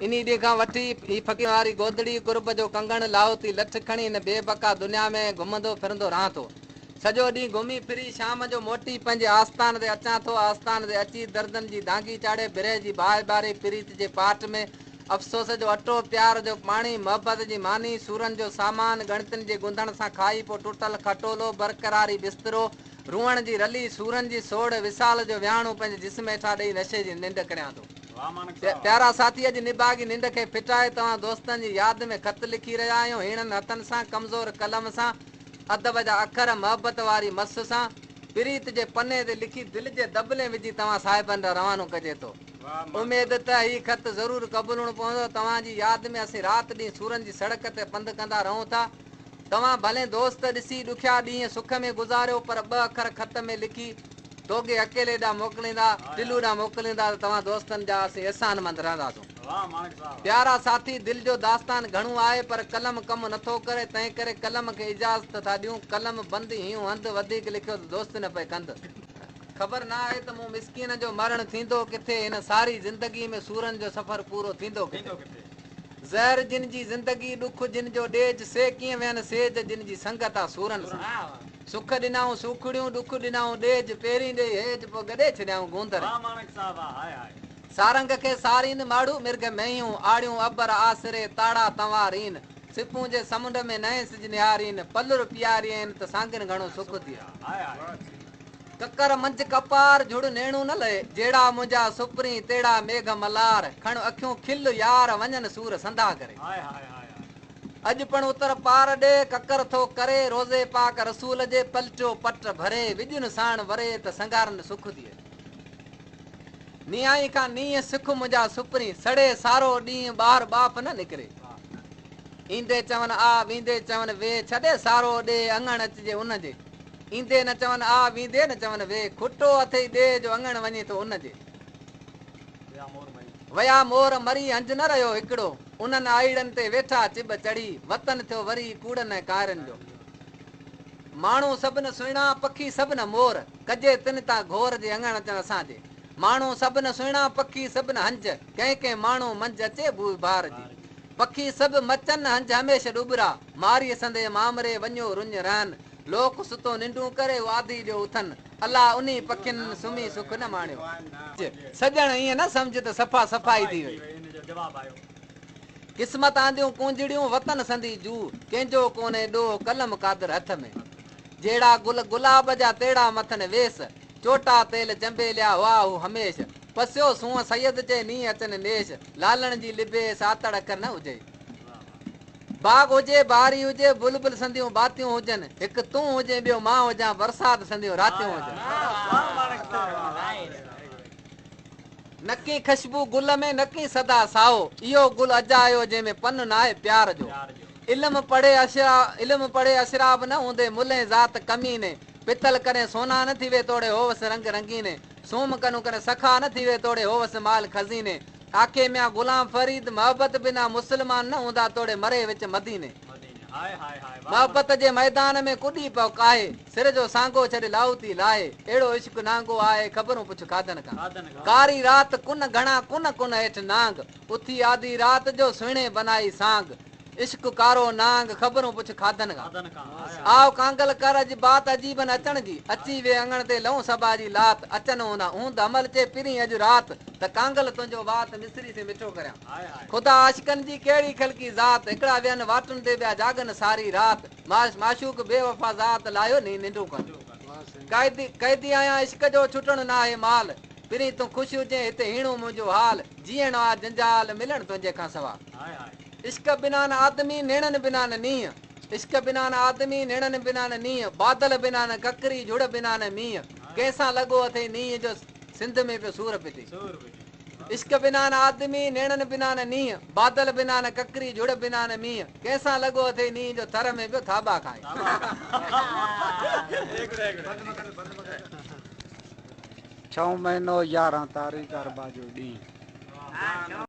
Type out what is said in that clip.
इन्ही ॾींहं खां वठी ही फ़कीर वारी गोदड़ी कुर्ब जो कंगण लाओती लठ खणी न बेबका दुनिया में घुमंदो फिरंदो रहां थो। सॼो ॾींहुं घुमी फिरी शाम जो मोटी पंहिंजे आस्थान ते अचां थो। आस्थान ते अची दर्दनि जी दांगी चाढ़े बिरह जी बाहि ॿारे प्रीत जे पाठ में अफ़सोस जो अटो प्यार जो पाणी मोहबत जी मानी सूरनि जो सामान गणतियुनि जे गुंदण सां खाई पोइ टुटल खटोलो बरक़रारी बिस्तरो रूअण जी रली सूरनि जी सोड़ विसाल जो विहाणो पंहिंजे जिस्म हेठां ॾेई नशे जी निंड करियां थो। प्यारा साथीअ जी निबागी निंड खे फिटाए तव्हां दोस्तनि जी यादि में ख़त लिखी रहिया आहियो। हीणनि हथनि सां कमज़ोर कलम सां अदब जा अखर मोहबत वारी मस सां प्रीत जे पने ते लिखी दिलि जे दबले विझी तव्हां साहिबनि ॾांहुं रवानो कजे थो। उमेद त हीउ ख़त ज़रूरु क़बूलणो पवंदो। तव्हांजी यादि में असीं राति ॾींहुं सूरनि जी सड़क ते पंधु कंदा रहूं था। तव्हां भले दोस्त ॾिसी ॾुखिया ॾींहं सुख में गुज़ारियो पर ॿ अखर ख़त में लिखी तोखे अकेले ॾांहुं मोकिलींदा दिलू ॾांहुं मोकिलींदा त तव्हां दोस्तनि जा असीं अहसानमंद रहंदासीं। प्यारा साथी दिलि जो दास्तान घणो आहे पर कलम कमु नथो करे तंहिं करे कलम खे इजाज़त था ॾियूं। कलम बंदि हीअं हंधि वधीक लिखियो त दोस्त न पए कंद। ख़बर न आहे त मूं मिसकीन जो मरण थींदो किथे हिन सारी ज़िंदगी में सूरनि जो सफ़र पूरो थींदो किथे। ज़हर जिन जी ज़िंदगी ॾुख जिन जो ॾेज से कीअं वियनि सेज जिन जी संगत आहे सूरनि सां। सुख ॾिनाऊं सुखड़ियूं ॾुख ॾिनाऊं ॾेज पहिरीं ॾेई हेज पोइ गॾे छॾियाऊं गूंदर। सारंग खे सारीन माड़ू मिर्ग मयूं आड़ियूं अबर आसरे ताड़ा तंवारीन सिपूं जे समुंड में नए सिज निहारीन पलुर पियारी आहिनि त सांगन घणो सुख थिए। ककर मंझ कपार झुड़ नेणू न लहे जहिड़ा मुंहिंजा सुपरी तेड़ा मेघ मलार खण अखियूं खिल यार वञनि सूर संधा करे। अॼु पण उतर पार ॾे ककर थो करे रोज़े पाक रसूल जे पलटियो पट भरे विॼुन साण वरे त संगारनि सुख थिए। नीहाई खां नीह सिख मुंहिंजा सुपरी सड़े सारो ॾींहुं ॿार बाप न निकिरे। ईंदे चवनि आ वेंदे चवनि वे छॾे सारो ॾे अङण अचिजे उन जे ईंदे न चवनि आ वेंदे न चवनि वे खुटो अथई ॾे जो अङण वञे थो उन जे। वया मोर मरी हंज न रहियो हिकिड़ो उन्हनि आईड़नि ते वेठा चिब चढ़ी वतन थियो वरी कूड़नि ऐं कारनि जो। माण्हू सभु न सुहिणा पखी सभु न मोर कजे तिन तां घोर जे अङण अचनि असांजे। माण्हू सभु न सुहिणा पखी सभु न हंज कंहिं कंहिं माण्हू मंझि अचे बू बार जी। पखी सभु मचनि हंज हमेशह डुबरा मारीअ संदे मामरे वञो रुञ रहनि लोक सुतो निंडूं करे वादी ॾियो उथनि अलाह उन पखियुनि सुम्ही सुख न माणियो। सॼण ईअं न सम्झ त सफ़ा सफ़ाई थी वई। क़िस्मत आंदियूं कूंजड़ियूं वतन संदी जू कंहिंजो कोन्हे ॾोह कलम कादर हथ में। जहिड़ा गुल गुलाब जा तेड़ा मथनि वेस चोटा तेल चंबेलिया वाह हू हमेश पसियो सूंहं सैयद जे नींहुं अचनि नेश लालण जी लिबेस आतड़ अखर न हुजे। बाग हुजे बारी हुजे बुलबुल संदियूं बातियूं हुजनि हिकु तूं हुजे ॿियो मां हुजां बरसाति संदियूं रातियूं हुजनि। नकी ख़ुशबू गुल में नकी सदा साओ इहो गुल अजायो जंहिंमें पन न आहे प्यार जो। इल्म पढ़े अशराब न हूंदे मुले ज़ात कमीने पितल करे सोना न थी वे तोड़े होवस रंग रंगीने सोम कनू करे सखा न थी वे तोड़े होवस माल खज़ीने आखे मियां गुलाम फरीद मोहब्बत बिना मुस्लमान न हूंदा तोड़े मरे विच मदीने। मोहब्बत जे मैदान में कुॾी पियो काहे सिर जो सांगो छॾे लाऊती लाहे अहिड़ो इश्क नांगो आहे ख़बरूं पुछ खाधनि खां। कारी रात कुन घणा कुन कुन हेठि नांग उथी आधी रात जो सुहिणे बनाई सांग इश्क कारो नांग ख़बरूं पुछ खाधनि खां। आओ कांगल कर अॼु बात अजीबन अचण जी अची वे अङण ते लहूं सबा जी लात अचनि हूंदा ऊंद अमल चे पिरी अॼु राति त कांगल तुंहिंजो वात मिसरी से मिठो करियां। ख़ुदा आशिकनि जी कहिड़ी ख़लकी ज़ात हिकिड़ा वियनि वाटुनि ते ॿिया जागनि सारी राति माशूक बेवफ़ा ज़ात लाहियो नी निंडूं कनि कैदी आहियां इश्क जो छुटण न आहे माल पिरी तूं ख़ुशि हुजे हिते हीणो मुंहिंजो हाल जीअण आहे जंजाल मिलण तुंहिंजे खां सवा। इश्क बिना न आदमी नेणनि बिना न नींहं इश्क बिना न आदमी नेणनि बिना न नींहं बादल बिना न ककरी झुड़ बिना न मींहं कंहिंसां लॻो अथई नींहं जो सिंध में पियो सूर पिटी। इश्क बिना न आदमी नेणनि बिना न नींहं बादल बिना न ककरी झुड़ बिना न मींहं कंहिंसां लॻो अथई नींहं जो थर में पियो थाबा खाए। 6 महीनो 11 तारीख़ अरबा जो ॾींहुं।